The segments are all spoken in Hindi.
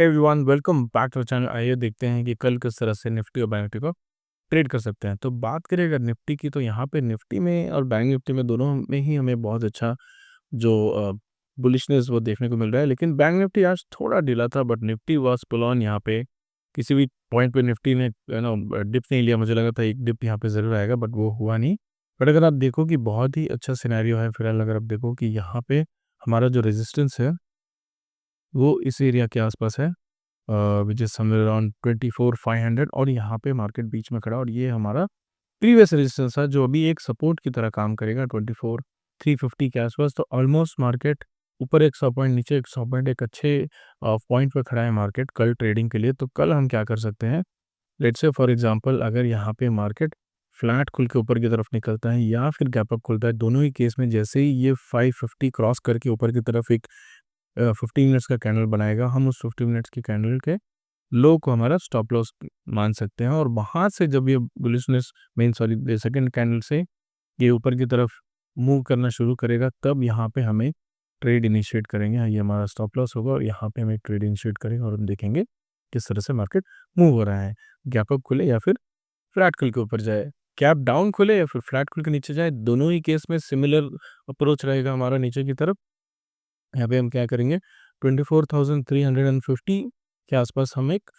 Hey everyone, welcome back to channel. आइए देखते हैं कि कल किस तरह से निफ्टी और बैंक निफ्टी को ट्रेड कर सकते हैं। तो बात करें अगर निफ्टी की, तो यहाँ पे निफ्टी में और बैंक निफ्टी में दोनों में ही हमें बहुत अच्छा जो बुलिशनेस वो देखने को मिल रहा है। लेकिन बैंक निफ्टी आज थोड़ा ढीला था, but Nifty was pull on. यहाँ पे किसी भी पॉइंट पे निफ्टी ने डिप नहीं लिया। मुझे लगा था एक डिप यहाँ पे ज़रूर आएगा, बट वो हुआ नहीं। बट अगर आप देखो कि बहुत ही अच्छा सिनेरियो है फिलहाल। अगर आप देखो कि यहाँ पे हमारा जो रेजिस्टेंस है वो इस एरिया के आसपास है, विच इज़ समवेयर अराउंड 24,500, और यहाँ पे मार्केट बीच में खड़ा है। और ये हमारा प्रीवियस रेजिस्टेंस है जो अभी एक सपोर्ट की तरह काम करेगा 24,350 के आसपास। तो ऑलमोस्ट मार्केट ऊपर 100 पॉइंट, नीचे 100 पॉइंट, एक अच्छे पॉइंट पे खड़ा है मार्केट कल ट्रेडिंग के लिए। तो कल हम क्या कर सकते हैं, लेट्स से फॉर एग्जांपल अगर यहाँ पे मार्केट फ्लैट खुल के ऊपर की तरफ निकलता है या फिर गैप अप खुलता है, दोनों ही केस में जैसे ही ये 550 क्रॉस करके ऊपर की तरफ एक 15 मिनट्स का कैंडल बनाएगा, हम उस 15 मिनट्स की कैंडल के लो को हमारा स्टॉप लॉस मान सकते हैं। और वहाँ से जब ये बुलिशनेस सेकंड कैंडल से ये ऊपर की तरफ मूव करना शुरू करेगा, तब यहाँ पे हमें ट्रेड इनिशिएट करेंगे। ये हमारा स्टॉप लॉस होगा और यहाँ पे हमें ट्रेड इनिशिएट करेंगे और हम देखेंगे किस तरह से मार्केट मूव हो रहा है। गैप अप खुले या फिर फ्लैट खुल के ऊपर जाए, गैप डाउन खुले या फिर फ्लैट खुल के नीचे जाए, दोनों ही केस में सिमिलर अप्रोच रहेगा हमारा नीचे की तरफ। यहाँ पे हम क्या करेंगे, 24,350 के आसपास हम एक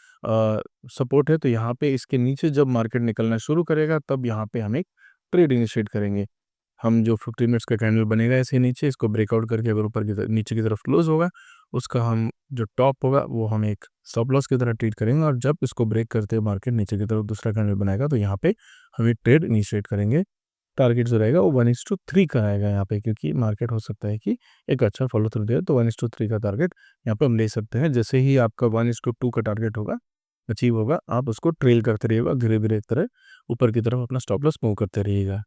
सपोर्ट है। तो यहाँ पे इसके नीचे जब मार्केट निकलना शुरू करेगा, तब यहाँ पे हम एक ट्रेड इनिशिएट करेंगे। हम जो 15 मिनट्स का कैंडल बनेगा ऐसे नीचे, इसको ब्रेकआउट करके अगर ऊपर की नीचे की तरफ क्लोज होगा, उसका हम जो टॉप होगा वो हम एक स्टॉप लॉस की तरह ट्रीट करेंगे। और जब इसको ब्रेक करते हुए मार्केट नीचे की तरफ दूसरा कैंडल बनाएगा, तो यहाँ पे हम एक ट्रेड इनिशिएट करेंगे। टारगेट जो रहेगा वो 1:3 का रहेगा यहाँ पे, क्योंकि मार्केट हो सकता है कि एक अच्छा फॉलो थ्रू दे। तो 1:3 का टारगेट यहाँ पे हम ले सकते हैं। जैसे ही आपका 1:2 का टारगेट होगा, अचीव होगा, आप उसको ट्रेल करते रहिएगा, धीरे धीरे एक तरह ऊपर की तरफ अपना स्टॉप लॉस मूव करते रहिएगा।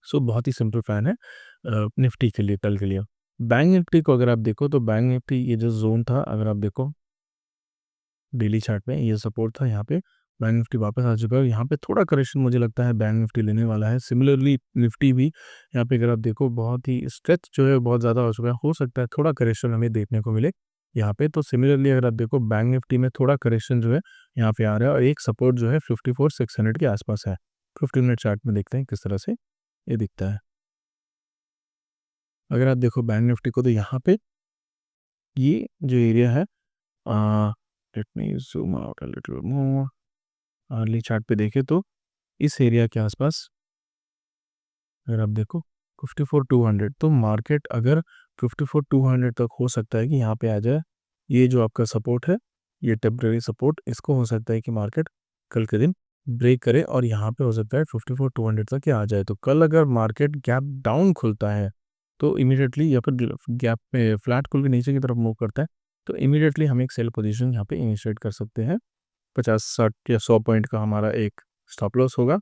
सो बहुत ही सिंपल प्लान है निफ्टी के लिए, कल के लिए। बैंक निफ्टी को अगर आप देखो, तो बैंक निफ्टी ये जो जोन था, अगर आप देखो डेली चार्ट में, ये सपोर्ट था। यहाँ पे बैंक निफ्टी वापस आ चुका है। यहाँ पे थोड़ा करेक्शन मुझे लगता है बैंक निफ्टी लेने वाला है। सिमिलरली निफ्टी भी यहाँ पे अगर आप देखो, बहुत ही स्ट्रेच जो है बहुत ज़्यादा हो चुका है। हो सकता है थोड़ा करेक्शन हमें देखने को मिले यहाँ पे। तो सिमिलरली अगर आप देखो, बैंक निफ्टी में थोड़ा करेक्शन जो है यहाँ पे आ रहा है, और एक सपोर्ट जो है 54,600 के आसपास है। 15 मिनट चार्ट में देखते हैं किस तरह से ये दिखता है। अगर आप देखो बैंक निफ्टी को, तो यहाँ पे ये जो एरिया है, let me zoom out a little more. Early chart पे देखें तो इस एरिया के आसपास अगर आप देखो 54,200, तो मार्केट अगर 54,200 तक हो सकता है कि यहाँ पे आ जाए। ये जो आपका सपोर्ट है, ये टेम्परेरी सपोर्ट, इसको हो सकता है कि मार्केट कल के दिन ब्रेक करे और यहाँ पे हो सकता है 54,200 तक आ जाए। तो कल अगर मार्केट गैप डाउन खुलता है, तो इमीडिएटली या फिर गैप पे फ्लैट खुल के नीचे की तरफ मूव करता है, तो इमीडिएटली हम एक सेल पोजीशन यहाँ पे इनिशिएट कर सकते हैं। 50, 60 या 100 पॉइंट का हमारा एक स्टॉप लॉस होगा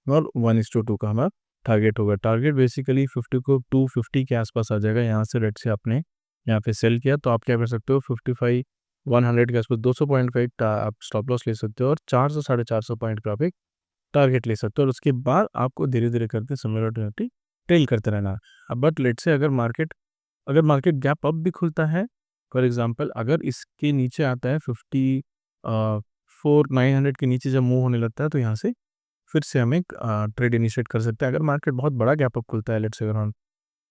और 1:2 का हमारा टारगेट होगा। टारगेट बेसिकली 50 को 250 के आसपास आ जाएगा। यहाँ से रेट से आपने यहाँ पे सेल किया, तो आप क्या कर सकते हो, 55 100 के आसपास 200 पॉइंट का एक आप स्टॉप लॉस ले सकते हो, और 400 450 पॉइंट का आप एक टारगेट ले सकते हो। और उसके बाद आपको धीरे धीरे करके सिमिलरिटी ट्रेल करते रहना है। अब बट लेट से अगर मार्केट गैप अप भी खुलता है, फॉर एग्जांपल अगर इसके नीचे आता है 54,900 के नीचे जब मूव होने लगता है, तो यहाँ से फिर से हम एक ट्रेड इनिशिएट कर सकते हैं। अगर मार्केट बहुत बड़ा गैप अप खुलता है, लेट्स से अराउंड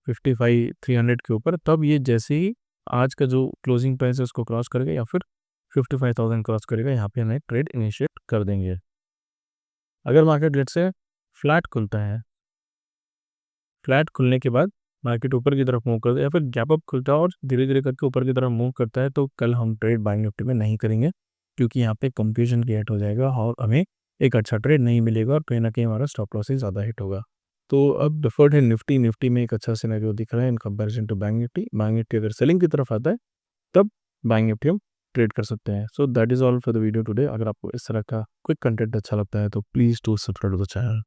55,300 के ऊपर, तब ये जैसे ही आज का जो क्लोजिंग प्राइस है उसको क्रॉस करेगा या फिर 55,000 क्रॉस करेगा, यहाँ पे हम एक ट्रेड इनिशिएट कर देंगे। अगर मार्केट लेट्स से फ्लैट खुलता है, फ्लैट खुलने के बाद मार्केट ऊपर की तरफ मूव करता है या फिर गैप अप खुलता है और धीरे धीरे करके ऊपर की तरफ मूव करता है, तो कल हम ट्रेड बाइंग निफ्टी में नहीं करेंगे, क्योंकि यहाँ पे कंफ्यूजन क्रिएट हो जाएगा और हमें एक अच्छा ट्रेड नहीं मिलेगा और कहीं ना कहीं हमारा स्टॉप लॉस ही ज़्यादा हिट होगा। तो अब डिफर्ड है निफ्टी। निफ्टी में एक अच्छा सिनेरियो दिख रहा है in comparison to bank Nifty. Bank Nifty अगर सेलिंग की तरफ आता है, तब बैंक निफ्टी हम ट्रेड कर सकते हैं। So that is all for the video today. अगर आपको इस तरह का क्विक कंटेंट अच्छा लगता है, तो please do subscribe to the channel.